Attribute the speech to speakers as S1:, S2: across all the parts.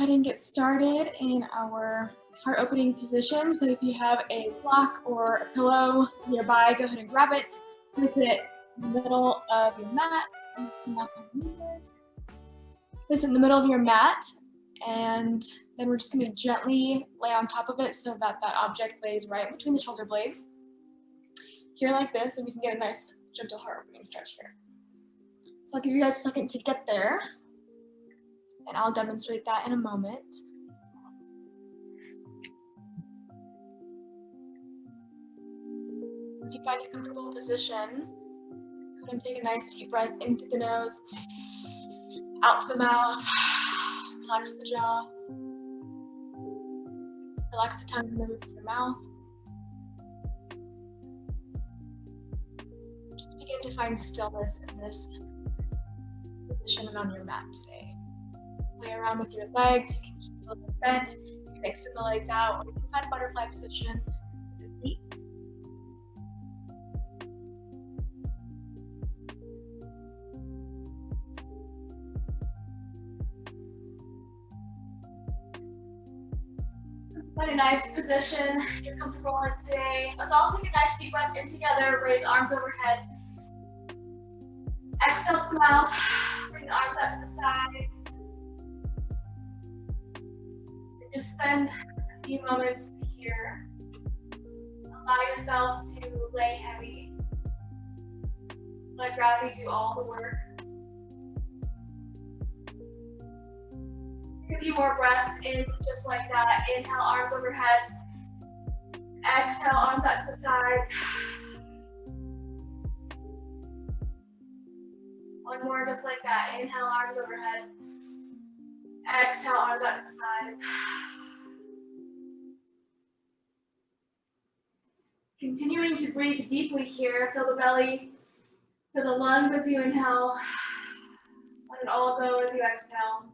S1: ahead and get started in our heart opening position. So if you have a block or a pillow nearby, go ahead and grab it. Place it in the middle of your mat. Place it in the middle of your mat, and then we're just going to gently lay on top of it so that that object lays right between the shoulder blades. Here like this, and we can get a nice gentle heart opening stretch here. So I'll give you guys a second to get there, and I'll demonstrate that in a moment. Once you find a comfortable position, go ahead and take a nice deep breath in through the nose, out through the mouth, relax the jaw, relax the tongue from the roof of your mouth. Just begin to find stillness in this position and on your mat today. Play around with your legs. You can keep them bent. You can extend the legs out, or you can find butterfly position with the feet. Find a nice position you're comfortable in today. Let's all take a nice deep breath in together. Raise arms overhead. Exhale to the mouth. Bring the arms out to the sides. And just spend a few moments here. Allow yourself to lay heavy. Let gravity do all the work. Take a few more breaths in just like that. Inhale, arms overhead. Exhale, arms out to the sides. One more just like that. Inhale, arms overhead. Exhale, arms out to the sides. Continuing to breathe deeply here. Fill the belly, fill the lungs as you inhale. Let it all go as you exhale.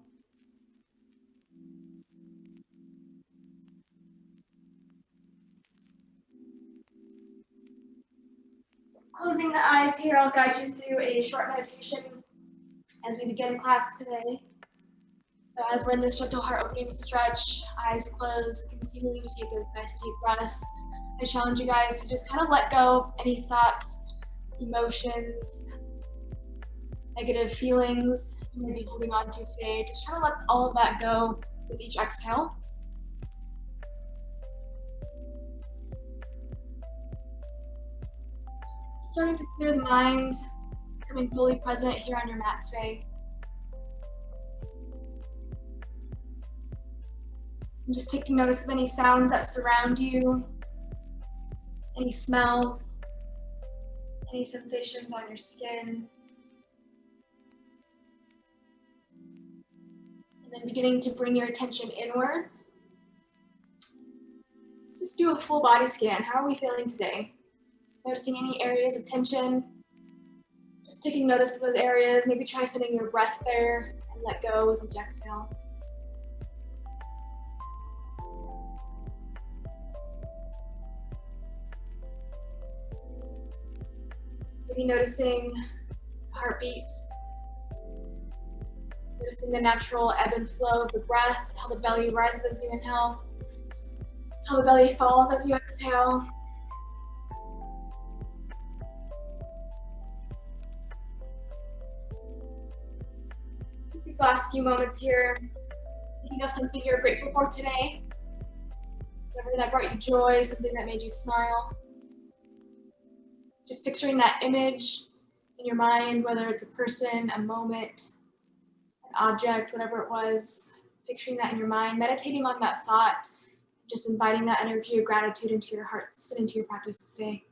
S1: Closing the eyes here, I'll guide you through a short meditation as we begin class today. So as we're in this gentle heart opening stretch, eyes closed, continuing to take those nice deep breaths, I challenge you guys to just kind of let go of any thoughts, emotions, negative feelings you may be holding on to today. Just try to let all of that go with each exhale. Starting to clear the mind, becoming fully present here on your mat today. And just taking notice of any sounds that surround you, any smells, any sensations on your skin. And then beginning to bring your attention inwards. Let's just do a full body scan. How are we feeling today? Noticing any areas of tension, just taking notice of those areas. Maybe try sending your breath there and let go with each exhale. Maybe noticing heartbeat, noticing the natural ebb and flow of the breath, how the belly rises as you inhale, how the belly falls as you exhale. These last few moments here, thinking of something you're grateful for today, something that brought you joy, something that made you smile. Just picturing that image in your mind, whether it's a person, a moment, an object, whatever it was, picturing that in your mind, meditating on that thought, just inviting that energy of gratitude into your hearts and into your practice today.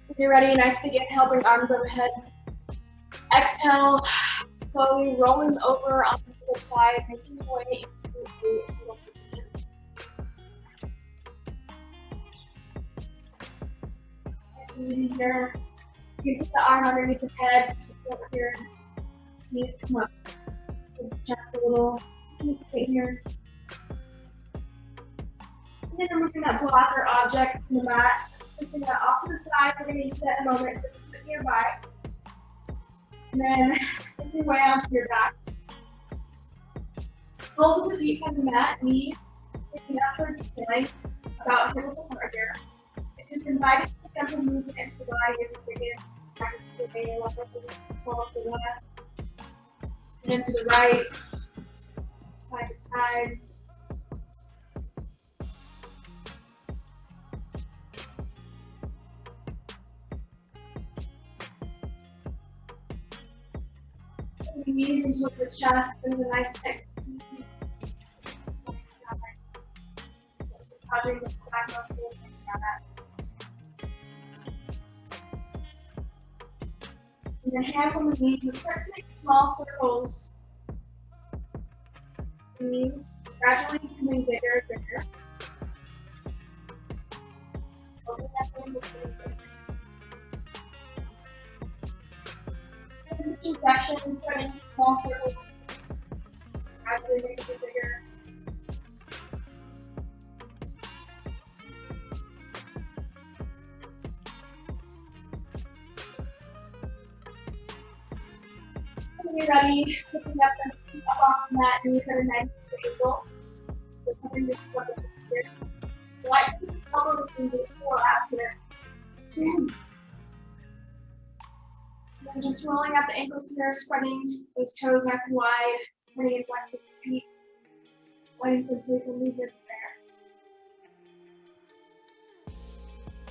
S1: If you're ready, nice big inhale, bring arms overhead. Exhale, slowly rolling over onto the other side, making your way into a middle position. Easy here. You can put the arm underneath the head, support your knees come up. Just chest a little. Just sit here. And then removing that block or object from the mat. Placing that off to the side. We're going to use that in a moment. So just put it nearby. And then make your way onto your backs. Balls of the feet on the mat, knees facing up towards the ceiling, about hip width apart here. And just invite it to gentle movement into the body as you begin practicing today. Left balls to the left, and then to the right, side to side. Knees into the chest, bring a nice tight squeeze. Covering the back muscles like that. And then hands on the knees, and start to make small circles. Knees gradually becoming bigger and bigger. Open up those little bigger. Switching directions, starting small circles. Gradually making it bigger. When you're ready, picking up and scoop up off the mat, and you put a nice angle. So something that's what is here. So I put this elbow between the four abs here. And just rolling up the ankles here, spreading those toes nice and wide, turning and flexing the feet, letting some playful movements there.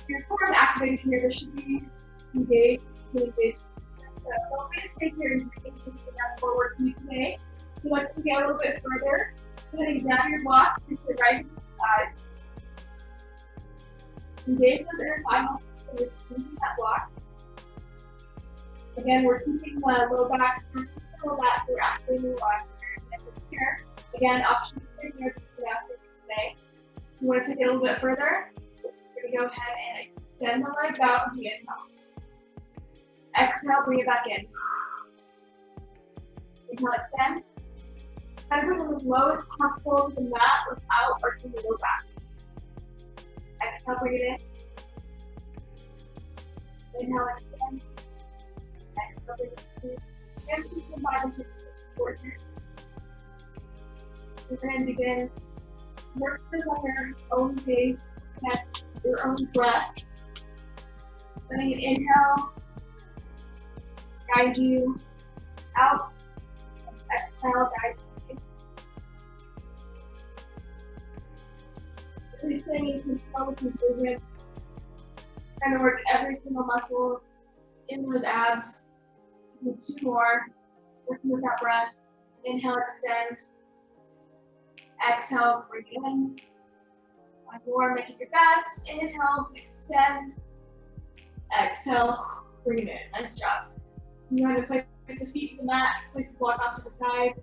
S1: Your core is activated here. There should be engaged, engaged. So don't be stay here and take this down forward knee today. If you'd like to get a little bit further, go ahead and grab your block, take your right thighs. Engage those inner thigh muscles, so you're squeezing that block. Again, we're keeping the low back, low back, so we're activating the legs here. Again, option to stay here to sit out here today. If you want to take it a little bit further, we're going to go ahead and extend the legs out as we inhale. Exhale, bring it back in. Inhale, extend. Try to bring them as low as possible to the mat without arching the low back. Exhale, bring it in. Inhale, extend. Exhale, bring it in. And keep the body hips to support here. We're going to begin to work this on your own pace, connect your own breath. Letting it inhale, guide you out, exhale, guide you. Really staying in control with these movements. Trying to work every single muscle in those abs. Do 2 more, working with that breath. Inhale, extend. Exhale, bring it in. 1 more, make it your best. Inhale, extend. Exhale, bring it in. Nice job. You want to place the feet to the mat, place the block off to the side,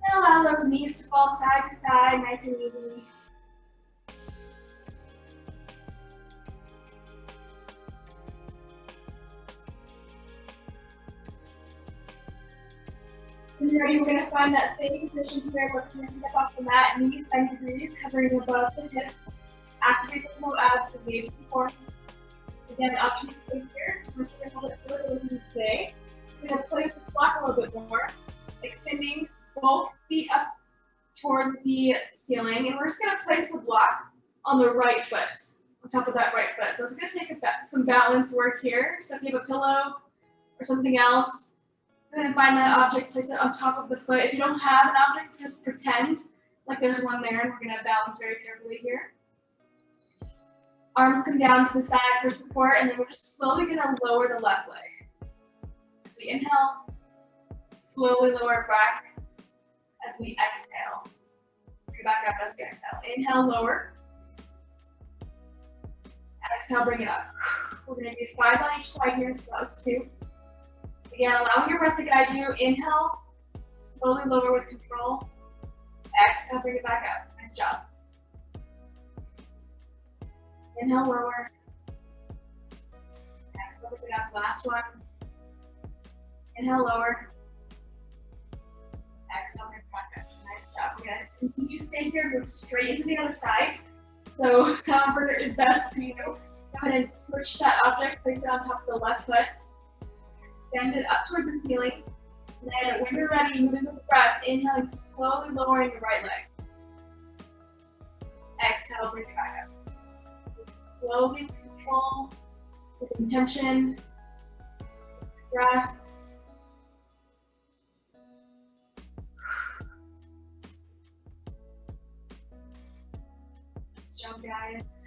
S1: and allow those knees to fall side to side, nice and easy. When you're ready, we're going to find that same position here, lifting your feet up off the mat, knees 90 degrees, covering above the hips. Activate those low abs as we did before. Again, option to stay here. We're going to hold it further with you today. We're going to play with this block a little bit more, extending both feet up towards the ceiling, and we're just going to place the block on the right foot, on top of that right foot. So it's going to take some balance work here. So if you have a pillow or something else, go ahead and find that object, place it on top of the foot. If you don't have an object, just pretend like there's one there, and we're going to balance very carefully here. Arms come down to the sides for support, and then we're just slowly going to lower the left leg. As we inhale, slowly lower back as we exhale. Bring it back up as we exhale. Inhale, lower. Exhale, bring it up. We're going to do 5 on each side here, so that was 2. Again, allowing your breath to guide you. Inhale, slowly lower with control. Exhale, bring it back up. Nice job. Inhale, lower. Exhale, bring it up. Last one. Inhale, lower. Exhale, bring it back up. Nice job. We're gonna continue to stay here, move straight into the other side. So however is best for you. Go ahead and switch that object, place it on top of the left foot. Extend it up towards the ceiling. And then when you're ready, moving with the breath, inhaling, slowly lowering your right leg. Exhale, bring it back up. Slowly, with control, with intention, breath. Nice job, guys.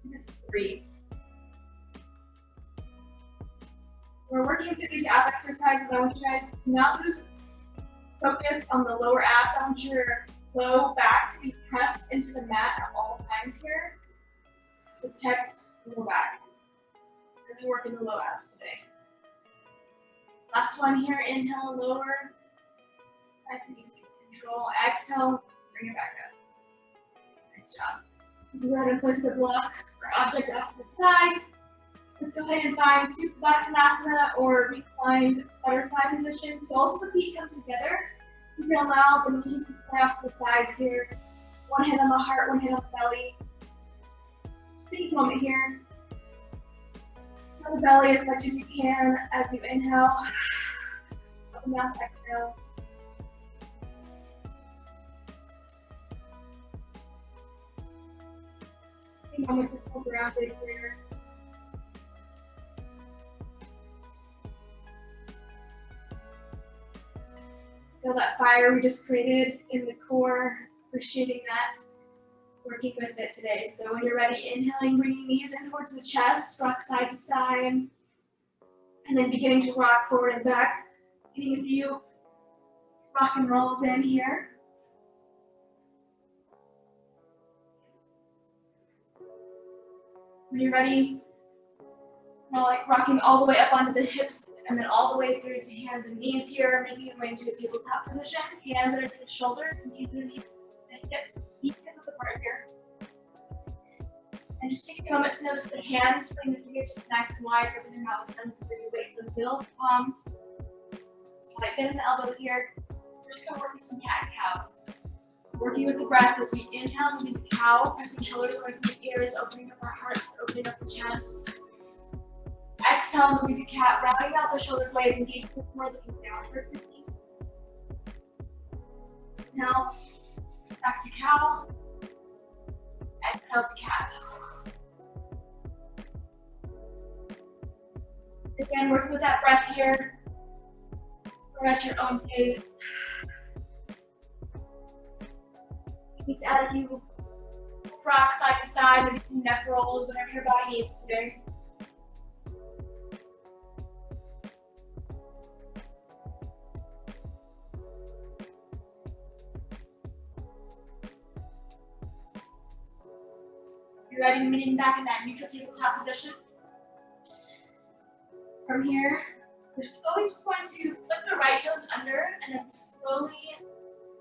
S1: This is 3. We're working through these ab exercises. I want you guys to not lose focus on the lower abs. I want your low back to be pressed into the mat at all times here to protect the low back. Really working the low abs today. Last one here, inhale, lower. Nice and easy. Control, exhale, bring it back up. Nice job. Go ahead and place the block or object off to the side. Let's go ahead and find Supta Baddha or reclined butterfly position. So also the feet come together. You can allow the knees to spread off to the sides here. One hand on the heart, one hand on the belly. Just take a moment here. On the belly as much as you can as you inhale. Open mouth, exhale. Just take a moment to pull grounded here. Feel that fire we just created in the core, appreciating that, working with it today. So when you're ready, inhaling, bringing knees in towards the chest, rock side to side, and then beginning to rock forward and back, getting a few rock and rolls in here. When you're ready, like rocking all the way up onto the hips and then all the way through to hands and knees here, making your way into a tabletop position. Hands underneath the shoulders, knees underneath the hips, feet hip width apart here. And just take a moment to notice the hands, bring the fingertips nice and wide, open your mouth, and so your weights in the middle, palms. Slight bend in the elbows here. We're just gonna work with some cat and cows. Working with the breath as we inhale, moving to cow, pressing shoulders away from the ears, opening up our hearts, opening up the chest. Exhale, moving to cat, rounding out the shoulder blades, engaging the core, looking down towards the knees. Now, back to cow. Exhale to cat. Again, working with that breath here. We're at your own pace. You need to add a few rocks side to side, maybe some neck rolls, whatever your body needs today. You're ready, meeting back in that neutral tabletop position. From here, we're slowly just going to flip the right toes under and then slowly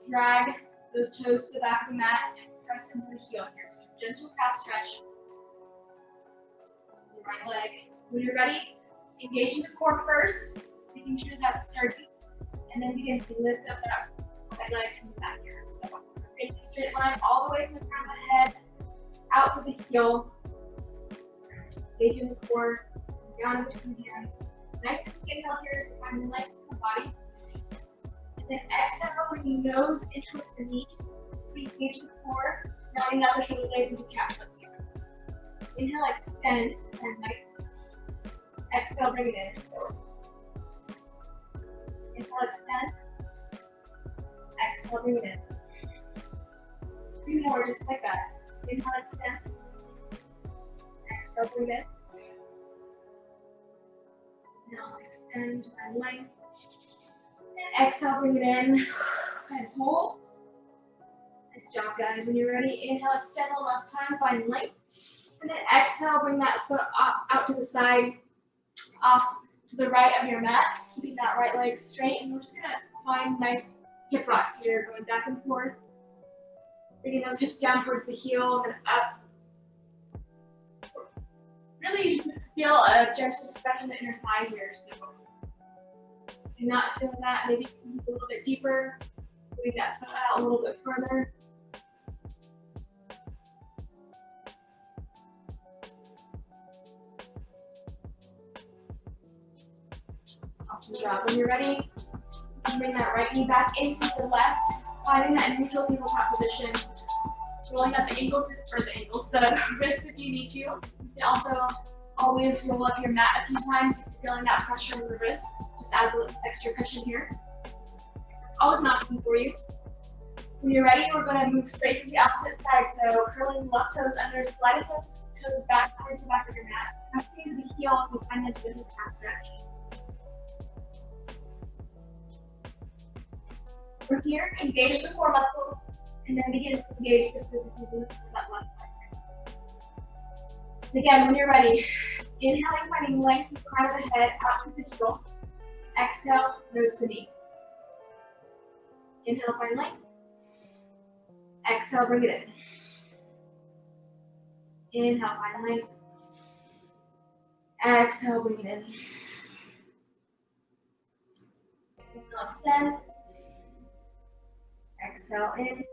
S1: drag those toes to the back of the mat and press into the heel here. So gentle calf stretch. The right leg. When you're ready, engaging the core first, making sure that's sturdy, and then begin to lift up that right leg and the back here. So create a straight line all the way from the crown of the head, out to the heel, engaging the core, down between the hands. Nice and inhale here as we find the length of the body. And then exhale, bringing nose in towards the knee. So we engage the core, rounding out the shoulder blades into cat pose here. Inhale, extend, and light. Exhale, bring it in. Inhale, extend. Exhale, bring it in. 3 more, just like that. Inhale, extend. Exhale, bring it in. Now extend and length. And exhale, bring it in. And hold. Nice job, guys. When you're ready, inhale, extend one last time, find length. And then exhale, bring that foot up, out to the side, off to the right of your mat, keeping that right leg straight. And we're just gonna find nice hip rocks here, going back and forth. Bringing those hips down towards the heel and up. Really, you just feel a gentle stretch in the inner thigh here. So you're not feeling that, maybe sink a little bit deeper, moving that foot out a little bit further. Awesome job. When you're ready, you can bring that right knee back into the left, finding that neutral tabletop position, rolling up the the wrists if you need to. You can also always roll up your mat a few times if you're feeling that pressure in the wrists. Just adds a little extra cushion here. Always knocking for you. When you're ready, we're going to move straight to the opposite side. So curling left toes under, sliding those toes back towards the back of your mat. Pressing into the heels and kind of doing a calf stretch. From here, engage the core muscles, and then begin to engage the physical movement of that left leg. And again, when you're ready, inhaling, finding length from the crown of the head out to the heel. Exhale, nose to knee. Inhale, find length. Exhale, bring it in. Inhale, find length. Exhale, bring it in. Inhale, extend. Exhale in.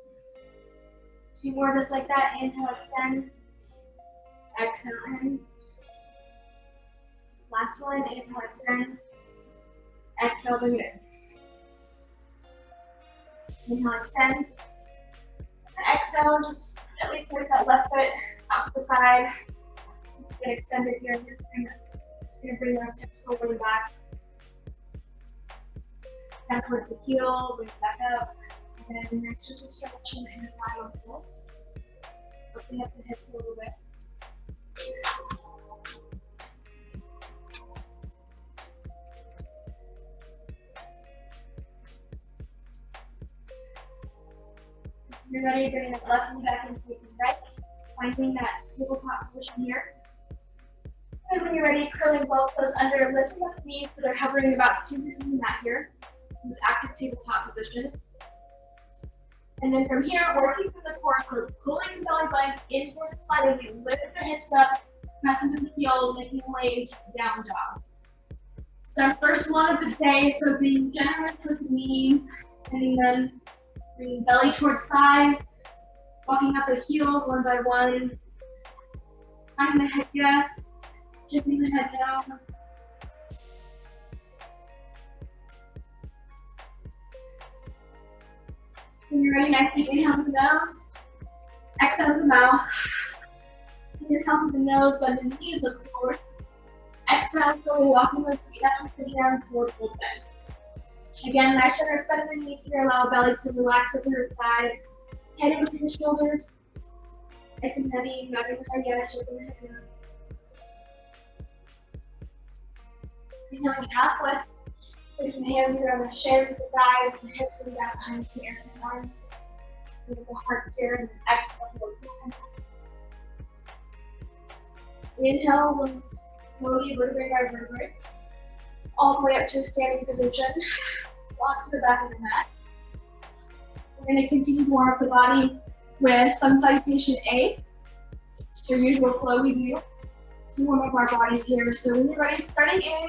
S1: 2 more just like that. Inhale, extend. Exhale in. Last one. Inhale, extend. Exhale, bring it in. Inhale, extend. And exhale, just gently place that left foot out to the side. Get extended here. Just going to bring those hips forward and back. Down towards the heel, bring it back up. And then next, just stretching in the thigh muscles. Opening up the hips a little bit. When you're ready, bringing the left knee back into the right, finding that tabletop position here. And when you're ready, curling both toes under, lifting up the knees so they're hovering about 2 inches from the mat here. This active tabletop position. And then from here, working through the core, so pulling the belly button in towards the spine as you lift the hips up, press into the heels, making your way into down dog. So our first one of the day, so being generous with the knees, and bringing belly towards thighs, walking up the heels one by one, finding the head yes, shifting the head down. When you're ready, nicely inhale through the nose, exhale through the mouth. Inhale through the nose, bend the knees, look forward. Exhale, slowly walking those feet up with the hands forward, full bend. Again, nice generous bend in the knees here. Allow belly to relax over your thighs. Head in between the shoulders. Nice and heavy, nodding the head yes, shaking the head down. Inhaling half lift. Placing the hands around the shins, the thighs, and the hips going back behind the ear and the arms. With the heart steer and exhale. Inhale, we'll slowly vertebrae by vertebrae. All the way up to a standing position. Walk to the back of the mat. We're going to continue to warm up the body with sun salutation A. It's your usual flow we do to warm up our bodies here. So when you're ready, starting in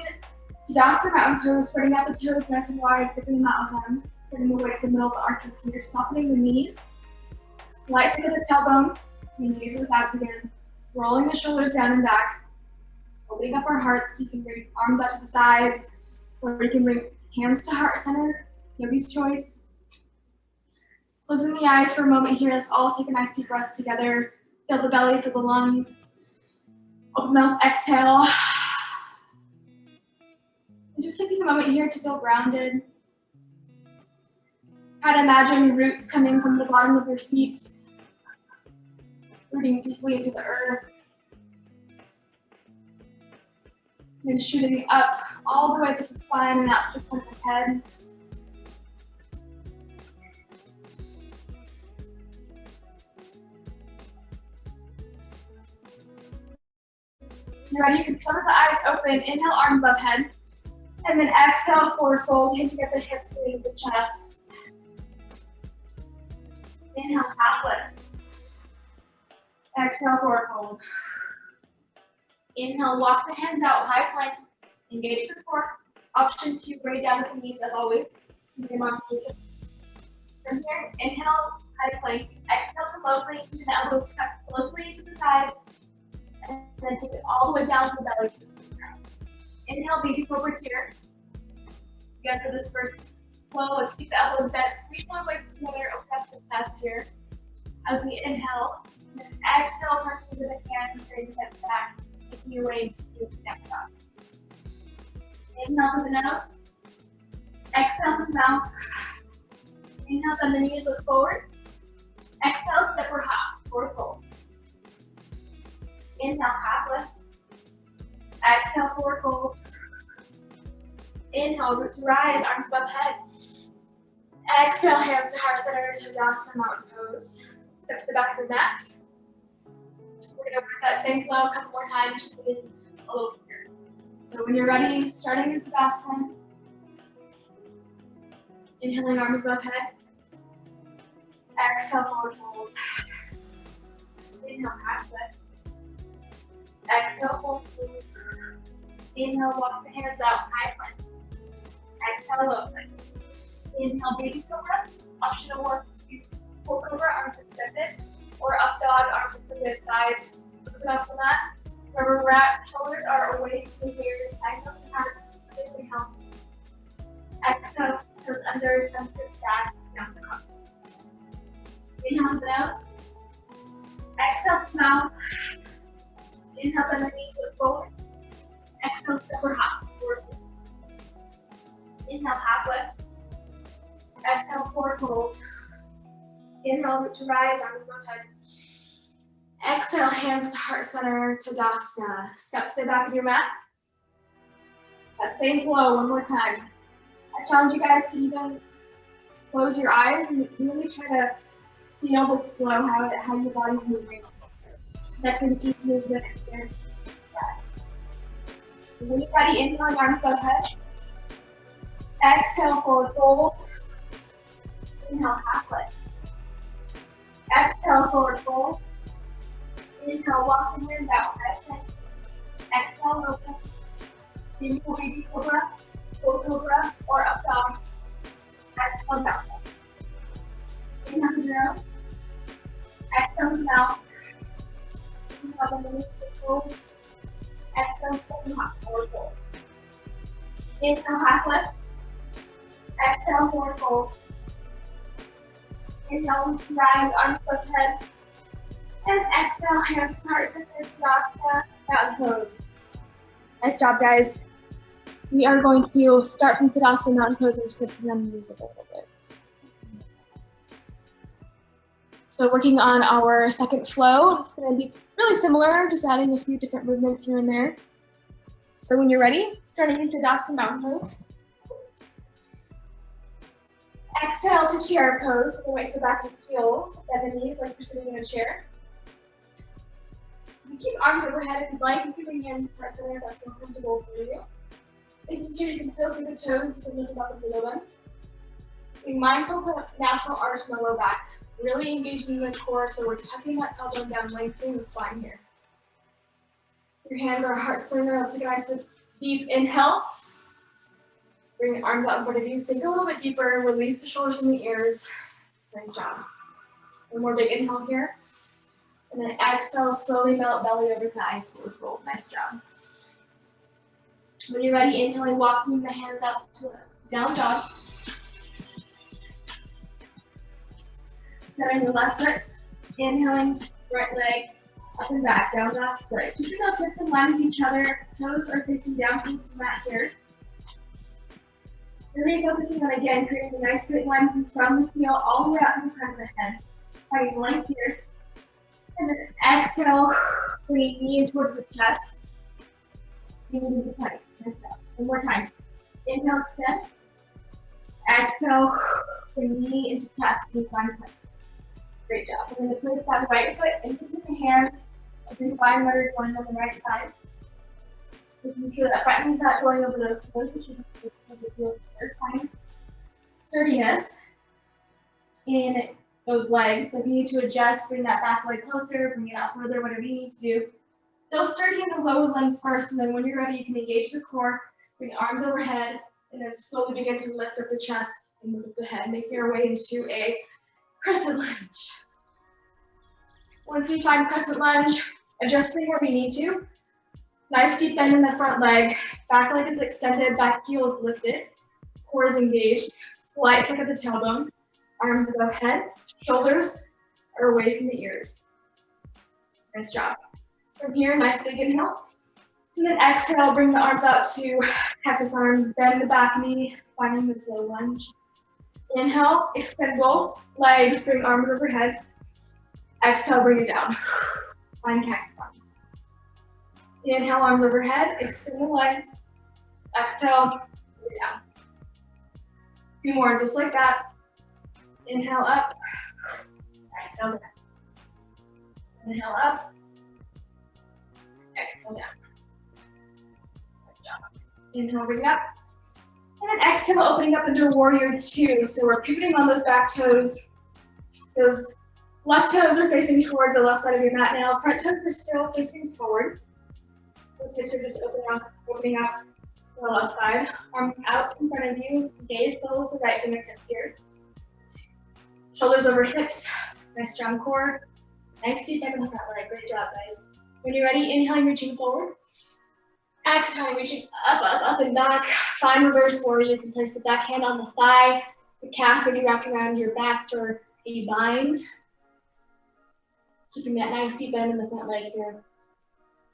S1: Tadasana mountain pose, spreading out the toes nice and wide, gripping them out with them, sending the weight to the middle of the arches here, softening the knees. Light into the tailbone, so engage those abs again. Rolling the shoulders down and back. Opening up our hearts, you can bring arms out to the sides, or you can bring hands to heart center, yogi's choice. Closing the eyes for a moment here, let's all take a nice deep breath together. Fill the belly, fill the lungs. Open mouth, exhale. And just taking a moment here to feel grounded. Try to imagine roots coming from the bottom of your feet, rooting deeply into the earth. Then shooting up all the way to the spine and out to the front of the head. You're ready, you can flutter the eyes open, inhale, arms above head. And then exhale, forward fold, hinting at the hips, leading the chest. Inhale, half lift. Exhale, forward fold. Inhale, walk the hands out, high plank. Engage the core. Option 2, bring it down with the knees as always. From here, inhale, high plank. Exhale to low plank, keeping the elbows tucked closely into the sides. And then take it all the way down to the belly to the squeeze ground. Inhale, baby cobra here. Again, for this first flow, let's keep the elbows bent. Squeeze one legs together, open up the chest here. As we inhale, and exhale, press into the hands, send the hips back, making your way into the neck dog. Inhale through the nose. Exhale through the mouth. Inhale, bend the knees, look forward. Exhale, step or hop, forward fold. Inhale, half lift. Exhale, forward fold. Inhale, root to rise, arms above head. Exhale, hands to heart center, Tadasana, mountain pose. Step to the back of your mat. We're gonna work that same flow a couple more times, just getting a little bigger. So when you're ready, starting in Tadasana. Inhaling, arms above head. Exhale, forward fold. Inhale, half lift. Exhale, forward fold. Inhale, walk the hands out, high plank. Exhale, low plank. Inhale, baby cobra. Optional work to full cobra, arms extended. Or up dog, arms extended, thighs close up the mat. Wherever we're at, shoulders are away from the ears, eyes open, hearts, completely healthy. Exhale, toes under, thumbs back, down the cross. Inhale through the nose. Exhale through the mouth. Inhale, bend the knees, look forward. Exhale, step or hop, forward fold. Inhale, half lift. Exhale, forward fold. Inhale, root to rise, arms above head. Exhale, hands to heart center, Tadasana. Step to the back of your mat. That same flow, one more time. I challenge you guys to even close your eyes and really try to feel this flow, how your body's moving. Connecting each movement here. When you're ready, inhale, arms above head. Exhale, forward fold. Inhale, half lift. Exhale, forward fold. Inhale, walk the hands out, head plank. Exhale, low plank. Inhale, baby cobra, full cobra, or up dog. Exhale, down dog. Inhale to the nose. Exhale to the mouth. Inhale, the knees, fold. Exhale, step and hop, forward fold. Inhale, half lift. Exhale, forward fold. Inhale, rise, arms above head. And exhale, hands to heart center, Tadasana, mountain pose. Nice job, guys. We are going to start from Tadasana, mountain pose, and just bend the knees a little bit. So working on our second flow, it's going to be really similar, just adding a few different movements here and there. So when you're ready, starting in Tadasana, mountain pose. Exhale to chair pose, so the weight to the back of the heels, bend the knees like you're sitting in a chair. You keep arms overhead if you'd like. You can bring your hands to heart center if that's more comfortable for you. Making sure you can still see the toes, you can lift up and below them. Being mindful of the natural arch in the low back. Really engaging the core, so we're tucking that tailbone down, lengthening the spine here. Your hands are heart center. Let's take a nice deep inhale. Bring the arms out in front of you. Sink a little bit deeper. Release the shoulders from the ears. Nice job. One more big inhale here. And then exhale, slowly melt belly over thighs, forward fold. Nice job. When you're ready, inhaling, walking the hands out to a down dog. Setting the left foot. Inhaling, right leg up and back, down dog split. Keeping those hips in line with each other. Toes are facing down towards the mat here. Really focusing on, again, creating a nice straight line from the heel all the way out to the front of the head. Finding length here. And then exhale, bringing knee in towards the chest. Moving into plank. Nice job. One more time. Inhale, extend. Exhale, bring knee into chest and find plank. Great job. We're going to place that right foot in between the hands. Let's see fine motors going on the right side. Making sure that front knee's not going over those toes, so you can just feel fine sturdiness in those legs. So if you need to adjust, bring that back leg closer, bring it out further, whatever you need to do. Feel sturdy in the lower limbs first, and then when you're ready, you can engage the core. Bring arms overhead, and then slowly begin to lift up the chest and move the head, making our way into a crescent lunge. Once we find crescent lunge, adjusting where we need to. Nice deep bend in the front leg, back leg is extended, back heel is lifted, core is engaged, slight tuck at the tailbone, arms above head, shoulders are away from the ears. Nice job. From here, nice big inhale. And then exhale, bring the arms out to cactus arms, bend the back knee, finding the slow lunge. Inhale, extend both legs, bring arms overhead. Exhale, bring it down. Find cactus arms. Inhale, arms overhead, extend the legs. Exhale, bring it down. 2 more, just like that. Inhale up, exhale down. Inhale up, exhale down. Good job. Inhale, bring it up. And then exhale, opening up into warrior 2. So we're pivoting on those back toes. Those left toes are facing towards the left side of your mat now. Front toes are still facing forward. Those hips are just opening up to the left side. Arms out in front of you. Gaze follows the right fingertips here. Shoulders over hips. Nice strong core. Nice deep bend in the front leg. Great job, guys. When you're ready, inhaling, reaching forward. Exhaling, reaching up, up, up, and back. Find reverse warrior. You can place the back hand on the thigh. The calf can be wrapped around your back for a bind. Keeping that nice deep bend in the front leg here.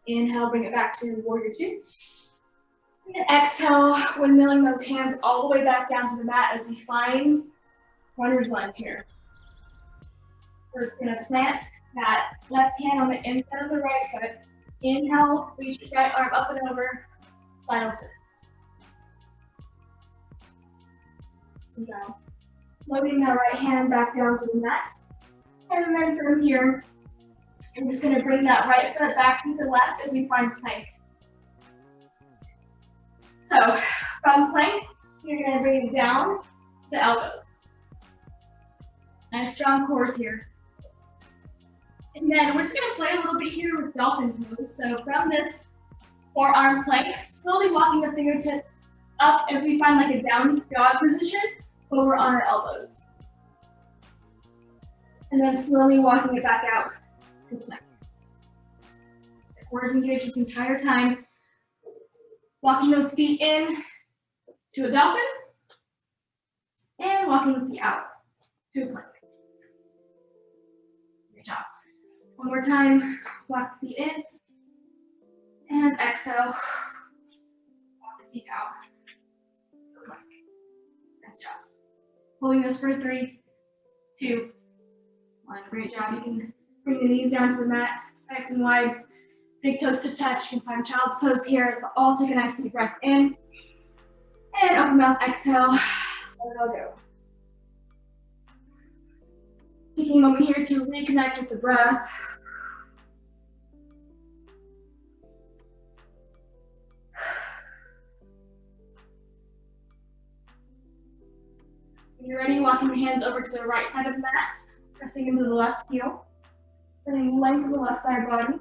S1: Inhale, bring it back to warrior 2. And then exhale, windmilling those hands all the way back down to the mat as we find runner's lunge here. We're gonna plant that left hand on the inside of the right foot. Inhale, reach your right arm up and over, spinal twist. Good job. Loading that right hand back down to the mat. And then from here, we're just gonna bring that right foot back to the left as we find plank. So from plank, you're gonna bring it down to the elbows. Nice strong cores here. And then we're just gonna play a little bit here with dolphin pose. So from this forearm plank, slowly walking the fingertips up as we find like a down dog position, but we're on our elbows. And then slowly walking it back out to plank. The core is engaged this entire time. Walking those feet in to a dolphin, and walking the feet out to a plank. Good job. One more time, walk the feet in, and exhale, walk the feet out. Nice job. Holding this for 3, 2, 1. Great job. You can bring the knees down to the mat, nice and wide. Big toes to touch. You can find child's pose here. Let's all take a nice deep breath in. And open mouth, exhale. Let it all go. Taking a moment here to reconnect with the breath. When you're ready, walking the hands over to the right side of the mat, pressing into the left heel, bringing length of the left side body.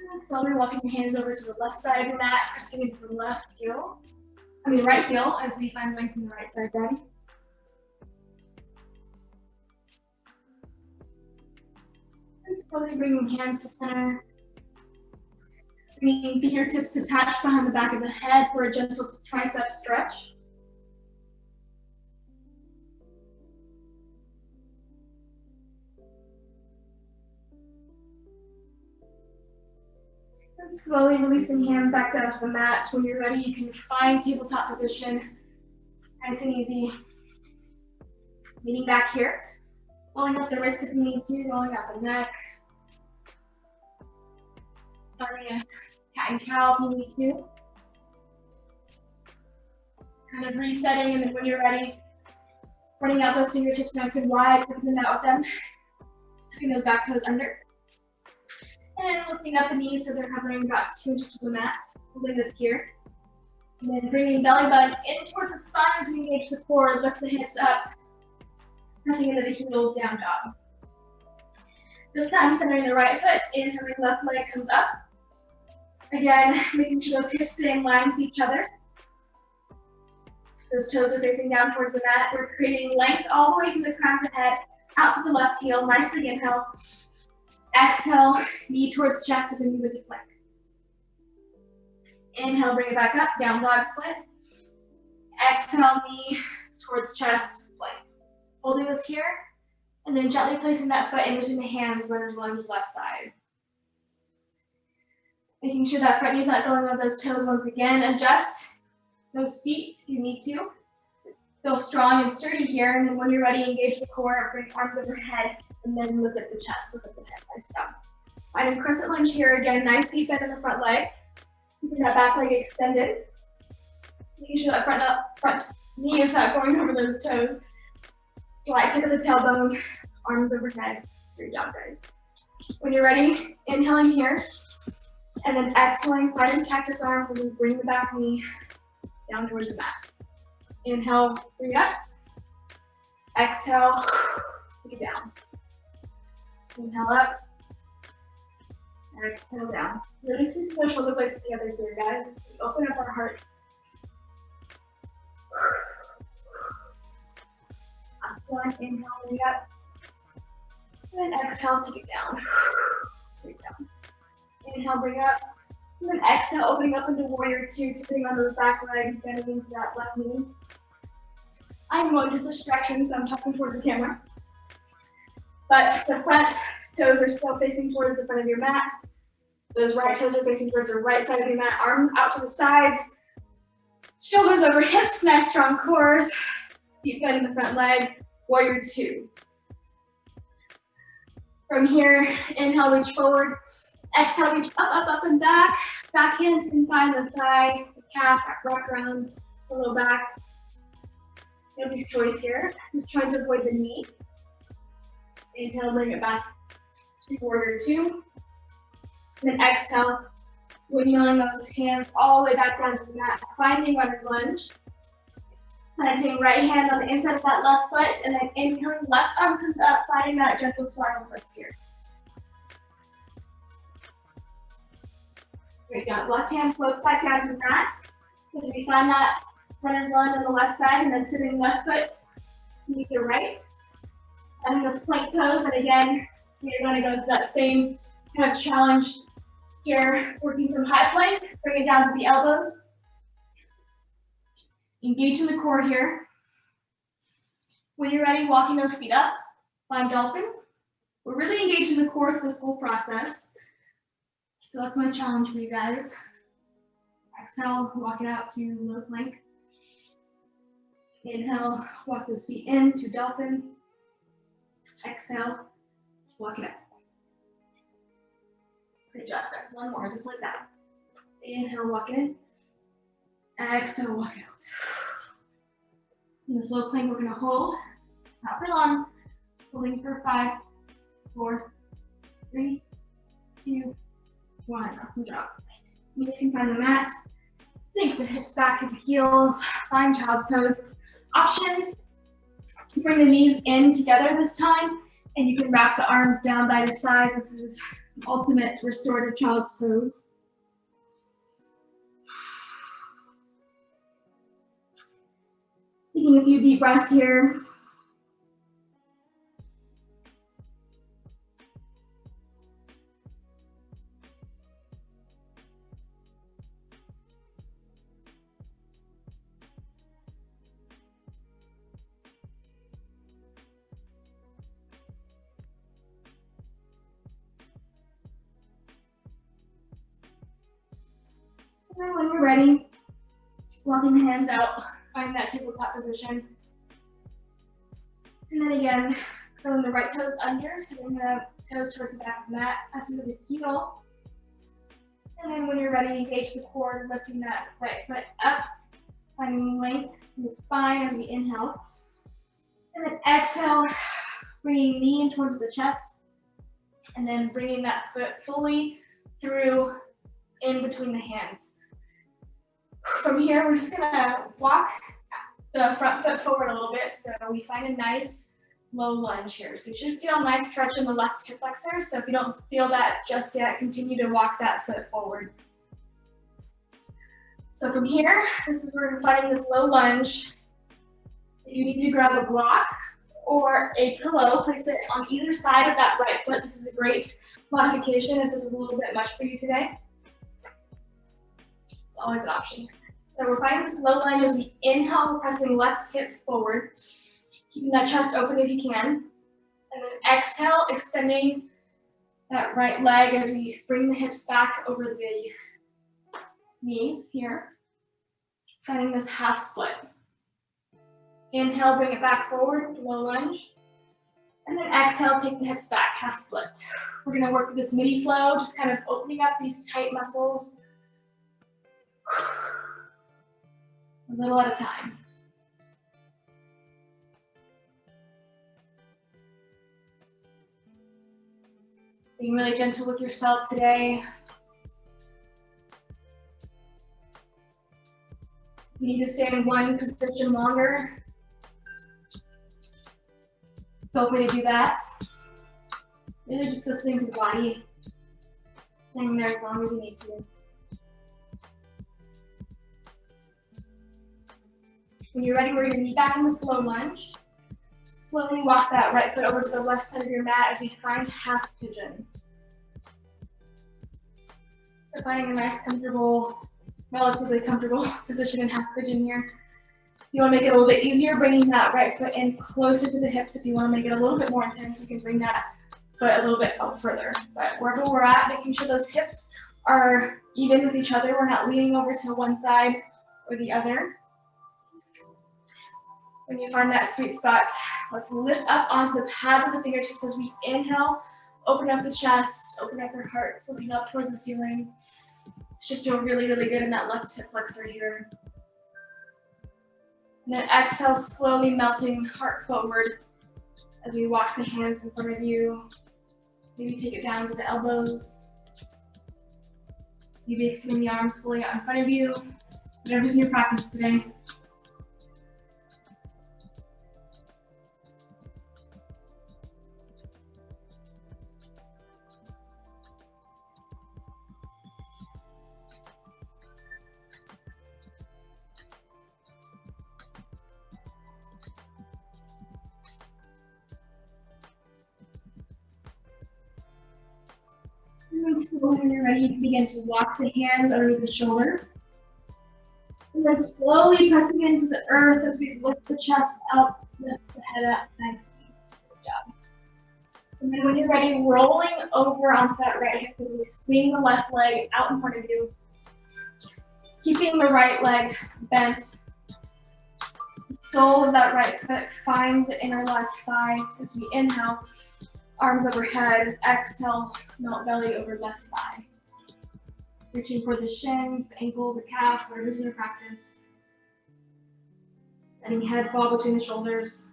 S1: And slowly walking the hands over to the left side of the mat, pressing into the right heel as we find length in the right side body. And slowly bringing hands to center. Bringing fingertips to touch behind the back of the head for a gentle tricep stretch. And slowly releasing hands back down to the mat. When you're ready, you can find tabletop position. Nice and easy. Leaning back here. Rolling up the wrists if you need to, rolling out the neck. Finding a cat and cow if you need to. Kind of resetting, and then when you're ready, spreading out those fingertips nice and wide, working them out with them. Tucking those back toes under. And lifting up the knees so they're hovering about 2 inches from the mat. Holding this here. And then bringing belly button in towards the spine as we engage the core. Lift the hips up. Pressing into the heels, down dog. This time centering the right foot, inhaling left leg comes up. Again, making sure those hips stay in line with each other. Those toes are facing down towards the mat. We're creating length all the way from the crown of the head, out to the left heel. Nice big inhale. Exhale, knee towards chest as we move into plank. Inhale, bring it back up, down dog split. Exhale, knee towards chest, plank. Holding this here, and then gently placing that foot in between the hands, runner's lunge, left side. Making sure that front knee's not going over those toes once again. Adjust those feet if you need to. Feel strong and sturdy here, and then when you're ready, engage the core, bring arms overhead, and then lift up the chest, lift up the head, nice down. Finding crescent lunge here again, nice deep bend in the front leg. Keeping that back leg extended. Making sure that front knee is not going over those toes. Slice into the tailbone, arms overhead. Great job, guys. When you're ready, inhaling here, and then exhaling, finding cactus arms as we bring the back knee down towards the mat. Inhale, bring it up. Exhale, take it down. Inhale up. Exhale down. Really squeeze our shoulder blades together here, guys, as we open up our hearts. Last one, inhale, bring it up. And then exhale, take it down. Take it down. Inhale, bring it up. And then exhale, opening up into warrior two, tipping on those back legs, bending into that left knee. I'm going to switch directions, so I'm talking towards the camera. But the front toes are still facing towards the front of your mat. Those right toes are facing towards the right side of your mat. Arms out to the sides. Shoulders over hips, nice strong cores. Deep bend in the front leg, warrior two. From here, inhale, reach forward. Exhale, reach up, and back. Back hand can find the thigh, the calf, rock around the low back. Nobody's choice here. Just trying to avoid the knee. Inhale, bring it back to warrior two. And then exhale, windmilling those hands all the way back down to the mat, finding runner's lunge. Planting right hand on the inside of that left foot, and then inhaling, left arm comes up, finding that gentle spiral twist here. Great job. Left hand floats back down to the mat. As we find that runner's lunge on the left side, and then sitting left foot to meet the right. And this plank pose, and again, we're going to go to that same kind of challenge here, working from high plank, bring it down to the elbows. Engage in the core here. When you're ready, walking those feet up, find dolphin. We're really engaged in the core for this whole process. So that's my challenge for you guys. Exhale, walk it out to low plank. Inhale, walk those feet in to dolphin. Exhale, walk it up. Great job, guys. One more, just like that. Inhale, walk it in. Exhale, walk it out. In this low plank, we're going to hold, not for long, holding for 5, 4, 3, 2, 1. Awesome job. Knees can find the mat. Sink the hips back to the heels. Find child's pose. Options. Bring the knees in together this time, and you can wrap the arms down by your side. This is ultimate restorative child's pose. Taking a few deep breaths here. And then when we're ready, walking the hands out. Find that tabletop position. And then again, curling the right toes under, so bring the toes towards the back of the mat, pressing with the heel. And then when you're ready, engage the core, lifting that right foot up, finding length in the spine as we inhale. And then exhale, bringing knee in towards the chest, and then bringing that foot fully through in between the hands. From here, we're just gonna walk the front foot forward a little bit, so we find a nice low lunge here. So you should feel a nice stretch in the left hip flexor. So if you don't feel that just yet, continue to walk that foot forward. So from here, this is where we're finding this low lunge. If you need to grab a block or a pillow, place it on either side of that right foot. This is a great modification if this is a little bit much for you today. It's always an option. So we're finding this low lunge as we inhale, we're pressing left hip forward, keeping that chest open if you can. And then exhale, extending that right leg as we bring the hips back over the knees here. Finding this half split. Inhale, bring it back forward, low lunge. And then exhale, take the hips back, half split. We're gonna work through this midi flow, just kind of opening up these tight muscles. A little at a time. Being really gentle with yourself today. You need to stay in one position longer. Feel free to do that. Really just listening to the body. Staying there as long as you need to. When you're ready, we're going to knee back in this low lunge. Slowly walk that right foot over to the left side of your mat as you find half pigeon. So finding a nice, comfortable, relatively comfortable position in half pigeon here. You want to make it a little bit easier, bringing that right foot in closer to the hips. If you want to make it a little bit more intense, you can bring that foot a little bit up further. But wherever we're at, making sure those hips are even with each other. We're not leaning over to one side or the other. When you find that sweet spot, let's lift up onto the pads of the fingertips as we inhale, open up the chest, open up your heart, looking up towards the ceiling. Should feel really, really good in that left hip flexor here. And then exhale, slowly melting heart forward as we walk the hands in front of you. Maybe take it down to the elbows. Maybe extend the arms fully out in front of you. Whatever's in your practice today. And slowly, when you're ready, you can begin to walk the hands underneath the shoulders. And then slowly pressing into the earth as we lift the chest up, lift the head up, nice and easy. Good job. And then when you're ready, rolling over onto that right hip as we swing the left leg out in front of you. Keeping the right leg bent. The sole of that right foot finds the inner left thigh as we inhale. Arms overhead, exhale, melt belly over left thigh. Reaching for the shins, the ankle, the calf, whatever's in your practice. Letting head fall between the shoulders.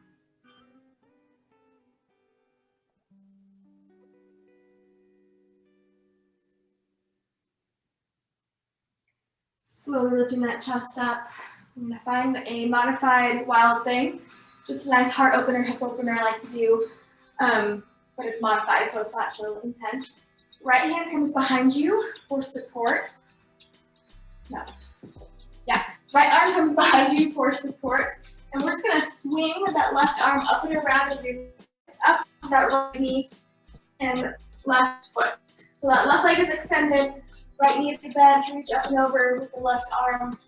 S1: Slowly lifting that chest up. I'm gonna find a modified wild thing. Just a nice heart opener, hip opener I like to do. But it's modified, so it's not so intense. Right hand comes behind you for support. No. Yeah, right arm comes behind you for support. And we're just gonna swing that left arm up and around as we lift up that right knee and left foot. So that left leg is extended, right knee is bent, reach up and over with the left arm.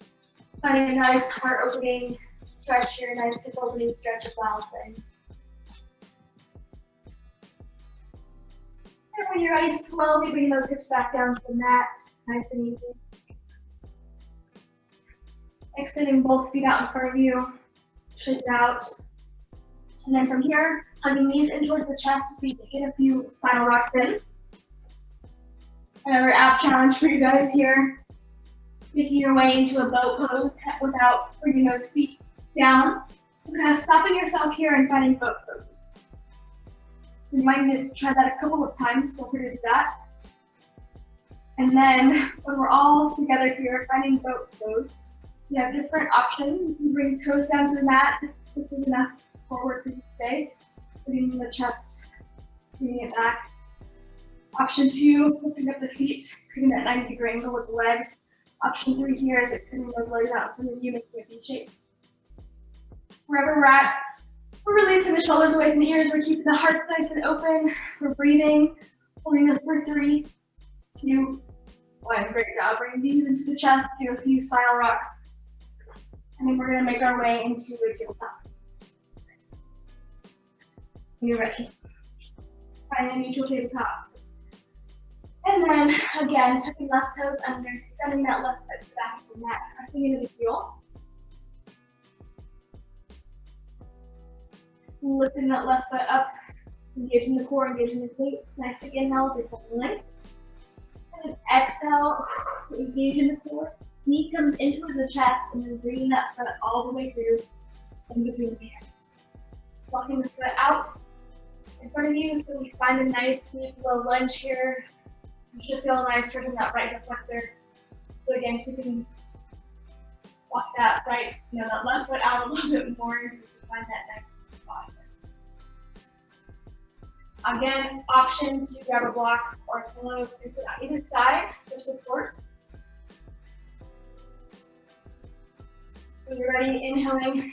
S1: Finding a nice heart opening stretch here, nice hip opening stretch of wild thing. And when you're ready, slowly bring those hips back down to the mat, nice and easy. Extending both feet out in front of you, shake it out. And then from here, hugging knees in towards the chest as we get a few spinal rocks in. Another ab challenge for you guys here. Making your way into a boat pose without bringing those feet down. So kind of stopping yourself here and finding boat pose. So you might need to try that a couple of times, feel free to do that. And then when we're all together here, finding boat pose, you have different options. You can bring toes down to the mat. This is enough forward for you today. putting the chest, bringing it back. Option 2, lifting up the feet, creating that 90-degree angle with the legs. Option 3 here is extending those legs out from the you, making a V shape. Wherever we're at, we're releasing the shoulders away from the ears. We're keeping the heart nice and open. We're breathing, holding this for 3, 2, 1. Great job. Bring these into the chest. Do a few spinal rocks. And then we're going to make our way into a tabletop. When you're ready, find a neutral tabletop. And then, again, tucking left toes under, sending that left foot to the back of the mat, pressing into the heel. Lifting that left foot up, engaging the core, engaging the glutes. Nice big inhales, you're pulling length. And then exhale, engage in the core. Knee comes into the chest, and then bringing that foot all the way through in between the hands. Walking the foot out in front of you, so we find a nice deep low lunge here. You should feel nice stretching that right hip flexor. So again, you can walk that right, that left foot out a little bit more so you can find that nice spot here. Again, option to grab a block or a pillow, place it on either side for support. When you're ready, inhaling,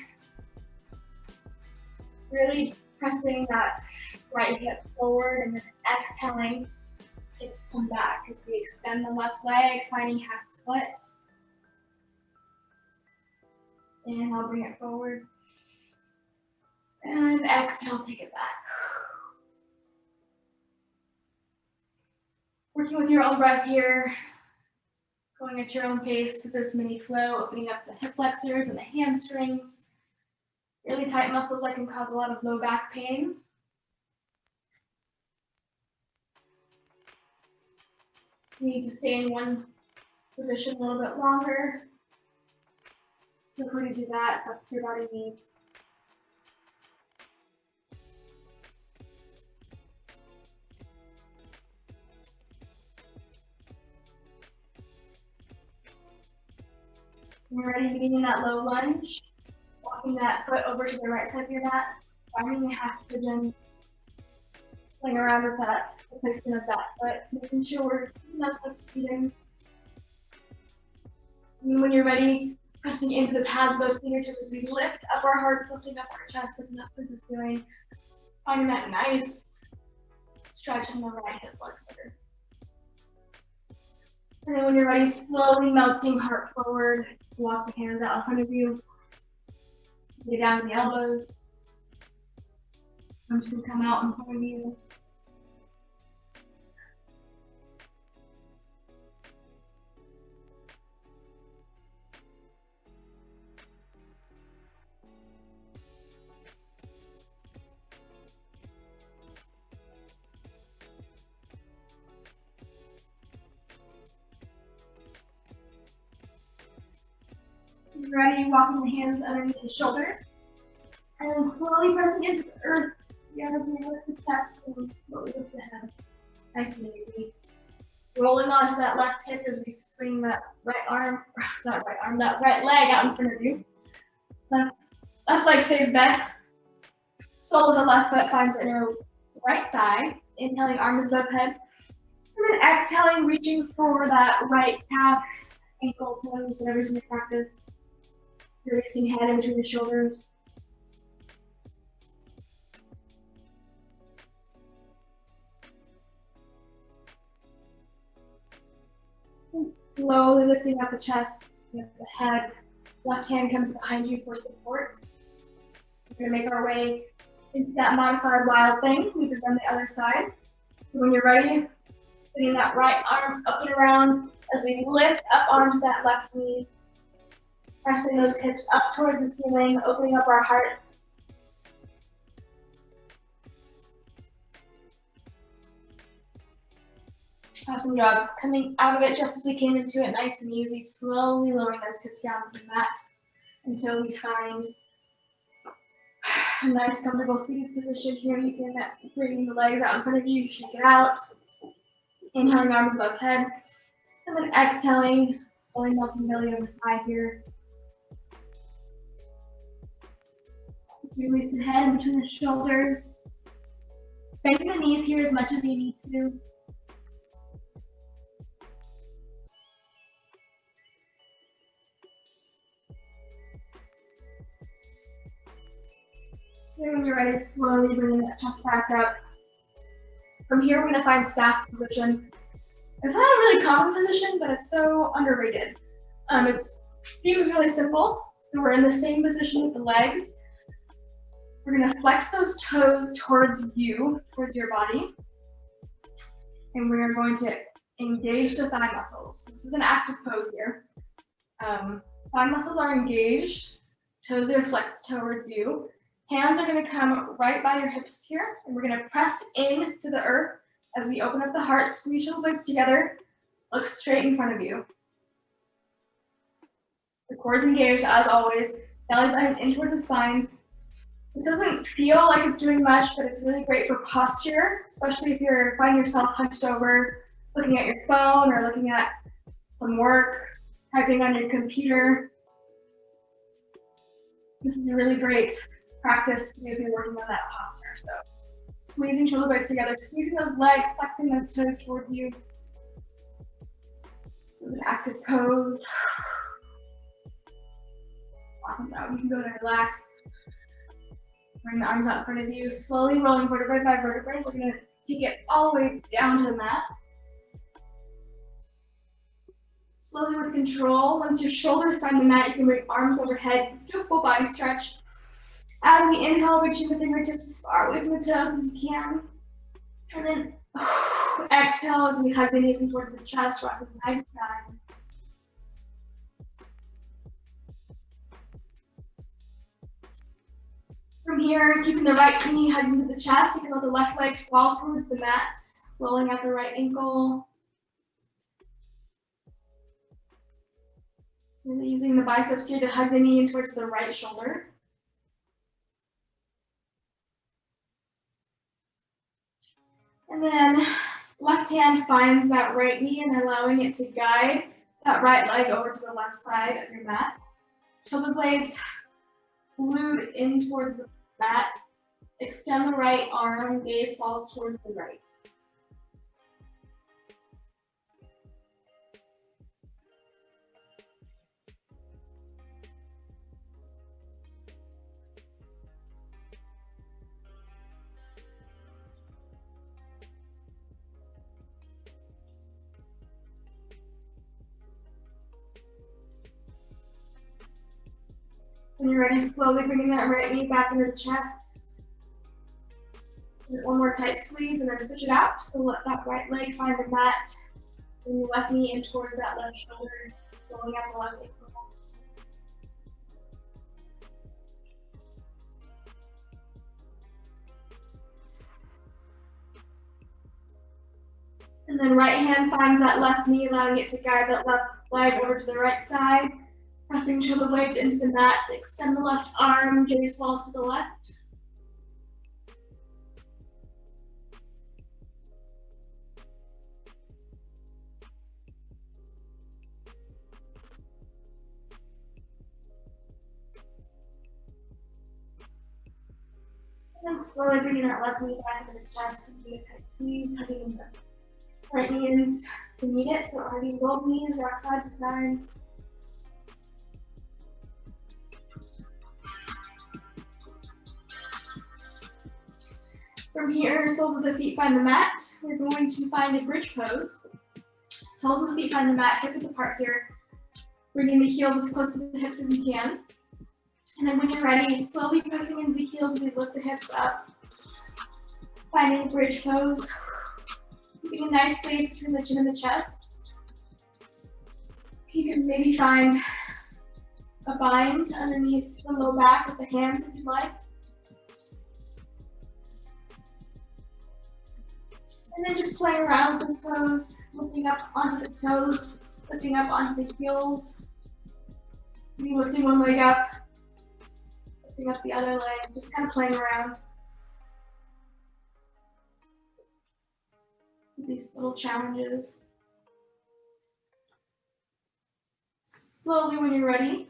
S1: really pressing that right hip forward, and then exhaling, hips come back as we extend the left leg, finding half split. Inhale, bring it forward. And exhale, take it back. Working with your own breath here, going at your own pace to this mini flow, opening up the hip flexors and the hamstrings. Really tight muscles that can cause a lot of low back pain. You need to stay in one position a little bit longer. Feel free to do that, that's what your body needs. When you're ready, beginning that low lunge, walking that foot over to the right side of your mat, finding a half pigeon, playing around with that, the placement of that foot, making sure we're keeping those hips beating. And when you're ready, pressing into the pads of those fingertips as we lift up our hearts, lifting up our chest, lifting up towards the ceiling, finding that nice stretch in the right hip flexor. And then when you're ready, slowly melting heart forward, walk the hands out in front of you. Get down to the elbows. Arms can come out in front of you. Ready, walking the hands underneath the shoulders, and then slowly pressing into the earth. The other hand lift the chest and slowly lift the head. Nice and easy. Rolling onto that left hip as we swing that right leg out in front of you. Left leg stays bent. Sole of the left foot finds the inner right thigh. Inhaling, arms above head. And then exhaling, reaching for that right calf, ankle, toes, whatever's in your practice. Releasing head in between the shoulders. And slowly lifting up the chest, the head. Left hand comes behind you for support. We're going to make our way into that modified wild thing. We can run the other side. So when you're ready, spinning that right arm up and around as we lift up onto that left knee. Pressing those hips up towards the ceiling, opening up our hearts. Awesome job. Coming out of it just as we came into it, nice and easy, slowly lowering those hips down to the mat until we find a nice, comfortable seated position here. You can bring the legs out in front of you, shake it out. Inhaling, arms above head. And then exhaling, slowly melting belly over thigh here. Release the head in between the shoulders. Bend the knees here as much as you need to. And when you're ready, slowly bringing that chest back up. From here, we're gonna find staff position. It's not a really common position, but it's so underrated. It seems really simple. So we're in the same position with the legs. We're gonna flex those toes towards you, towards your body. And we're going to engage the thigh muscles. This is an active pose here. Thigh muscles are engaged, toes are flexed towards you. Hands are gonna come right by your hips here, and we're gonna press into the earth as we open up the heart, squeeze your legs together, look straight in front of you. The core is engaged as always, belly button in towards the spine. This doesn't feel like it's doing much, but it's really great for posture, especially if you're finding yourself hunched over, looking at your phone or looking at some work, typing on your computer. This is a really great practice to do if you're working on that posture. So squeezing shoulder blades together, squeezing those legs, flexing those toes towards you. This is an active pose. Awesome job. You can go and relax. Bring the arms out in front of you, slowly rolling vertebrae by vertebrae. We're gonna take it all the way down to the mat. Slowly with control. Once your shoulders find the mat, you can bring arms overhead. Let's do a full body stretch. As we inhale, reaching the fingertips as far away from the toes as you can. And then exhale as we hug the knees in towards the chest, rocking side to side. From here, keeping the right knee hugging to the chest, you can let the left leg fall towards the mat, rolling out the right ankle. Really using the biceps here to hug the knee in towards the right shoulder. And then left hand finds that right knee and allowing it to guide that right leg over to the left side of your mat. Shoulder blades glued in towards the mat. Extend the right arm, gaze falls towards the right. When you're ready, slowly bringing that right knee back into the chest. One more tight squeeze and then switch it out. So let that right leg find the mat. Bring the left knee in towards that left shoulder, rolling out the left ankle. And then right hand finds that left knee, allowing it to guide that left leg over to the right side. Pressing shoulder blades into the mat to extend the left arm, gaze falls to the left. And then slowly bringing that left knee back into the chest and do a tight squeeze, hugging the right knee ins to meet it. So hugging both knees, rock side to side. From here, soles of the feet find the mat. We're going to find a bridge pose. Soles of the feet find the mat, hip width apart here. Bringing the heels as close to the hips as you can. And then when you're ready, slowly pressing into the heels as we lift the hips up. Finding a bridge pose. Keeping a nice space between the chin and the chest. You can maybe find a bind underneath the low back with the hands if you'd like. And then just playing around with this pose, lifting up onto the toes, lifting up onto the heels. Maybe lifting one leg up, lifting up the other leg, just kind of playing around with these little challenges. Slowly, when you're ready,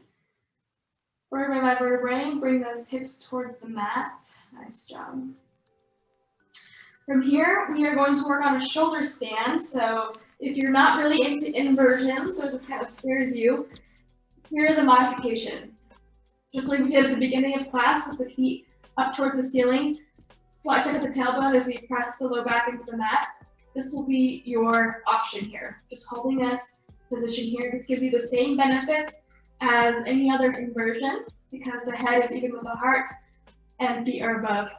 S1: vertebrae by vertebrae, bring those hips towards the mat. Nice job. From here, we are going to work on a shoulder stand. So if you're not really into inversions or this kind of scares you, here is a modification. Just like we did at the beginning of class with the feet up towards the ceiling, flex up at the tailbone as we press the low back into the mat. This will be your option here. Just holding this position here. This gives you the same benefits as any other inversion because the head is even with the heart and feet are above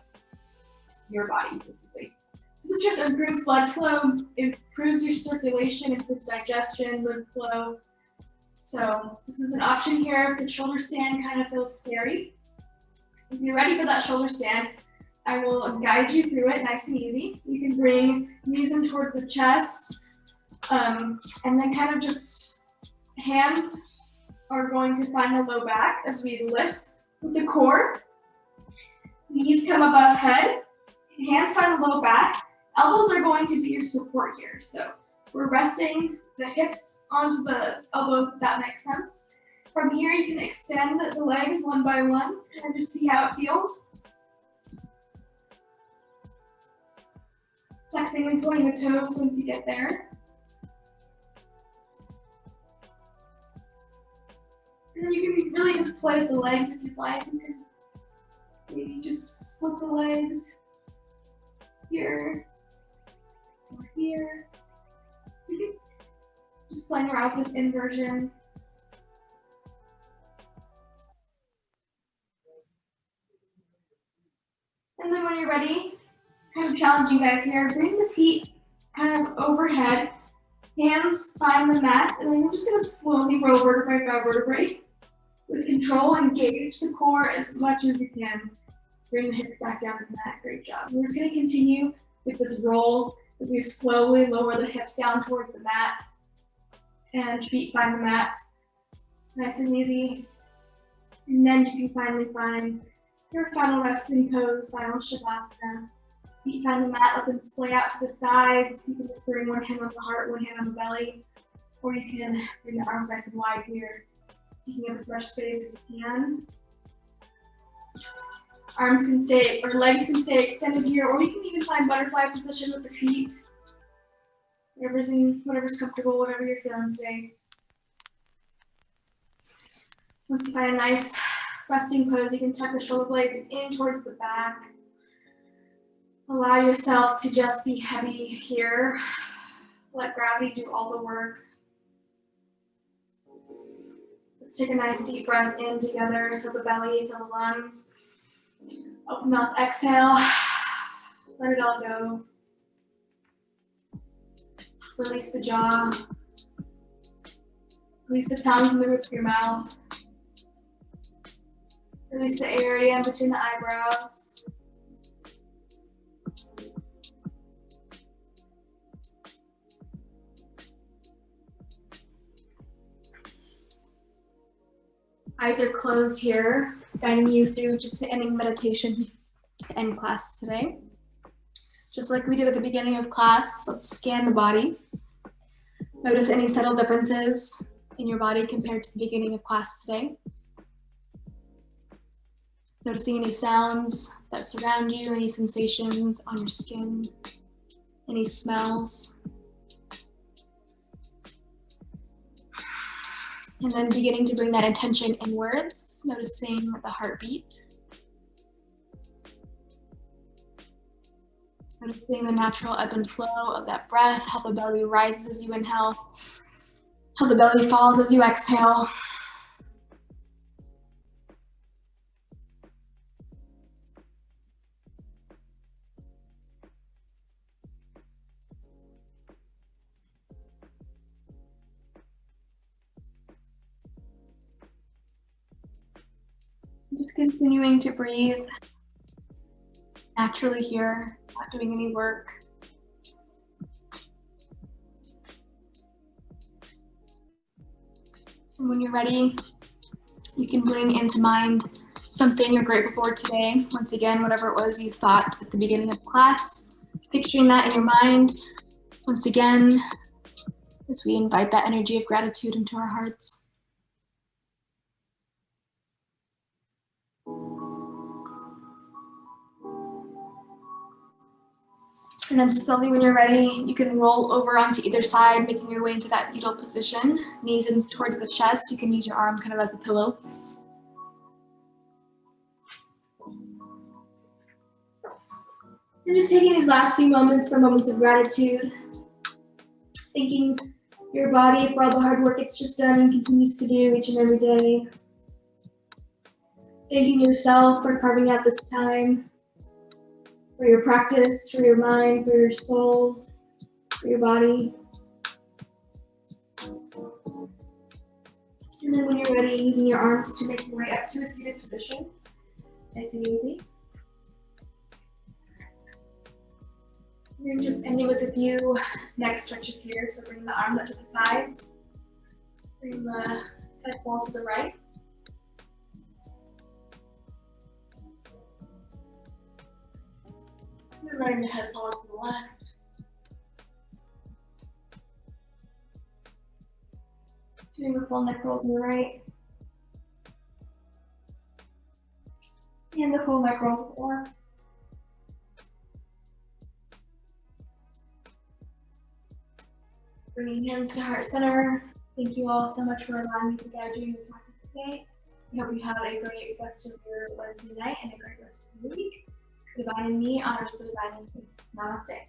S1: your body, basically. So this just improves blood flow, improves your circulation, improves digestion, lymph flow. So this is an option here. The shoulder stand kind of feels scary. If you're ready for that shoulder stand, I will guide you through it nice and easy. You can bring knees in towards the chest, and then kind of just hands are going to find the low back as we lift with the core. Knees come above head, hands find the low back. Elbows are going to be your support here. So we're resting the hips onto the elbows, if that makes sense. From here, you can extend the legs one by one and just see how it feels. Flexing and pulling the toes once you get there. And then you can really just play with the legs if you'd like. You can maybe just split the legs here or here. Just playing around with this inversion. And then when you're ready, kind of challenging guys here, bring the feet kind of overhead, hands find the mat, and then we're just gonna slowly roll vertebrae by vertebrae. With control, engage the core as much as you can. Bring the hips back down to the mat, great job. We're just gonna continue with this roll as we slowly lower the hips down towards the mat and feet find the mat. Nice and easy. And then you can finally find your final resting pose, final shavasana. Feet find the mat, let them splay out to the sides. You can bring one hand on the heart, one hand on the belly, or you can bring the arms nice and wide here, taking up as much space as you can. Arms can stay, or legs can stay extended here, or you can even find butterfly position with the feet. Whatever's comfortable, whatever you're feeling today. Once you find a nice resting pose, you can tuck the shoulder blades in towards the back. Allow yourself to just be heavy here. Let gravity do all the work. Let's take a nice deep breath in together. Feel the belly, feel the lungs. Open mouth, exhale. Let it all go. Release the jaw. Release the tongue from the roof of your mouth. Release the area in between the eyebrows. Eyes are closed here, guiding you through just an ending meditation to end class today. Just like we did at the beginning of class, let's scan the body. Notice any subtle differences in your body compared to the beginning of class today. Noticing any sounds that surround you, any sensations on your skin, any smells. And then beginning to bring that attention inwards, noticing the heartbeat. Noticing the natural ebb and flow of that breath, how the belly rises as you inhale, how the belly falls as you exhale. Just continuing to breathe naturally here, not doing any work. And when you're ready, you can bring into mind something you're grateful for today. Once again, whatever it was you thought at the beginning of class, picturing that in your mind. Once again, as we invite that energy of gratitude into our hearts. And then slowly when you're ready, you can roll over onto either side, making your way into that fetal position. Knees in towards the chest. You can use your arm kind of as a pillow. And just taking these last few moments for moments of gratitude. Thanking your body for all the hard work it's just done and continues to do each and every day. Thanking yourself for carving out this time, for your practice, for your mind, for your soul, for your body. And then when you're ready, using your arms to make your way up to a seated position. Nice and easy. And then just ending with a few neck stretches here. So bring the arms up to the sides. Bring the head ball to the right. And then running the head ball to the left. Doing a full neck roll to the right. And the full neck roll to the left. Bringing hands to heart center. Thank you all so much for allowing me to guide you in your practice today. I hope you have a great rest of your Wednesday night and a great rest of your week. The divine in me honors the divine in you. Namaste.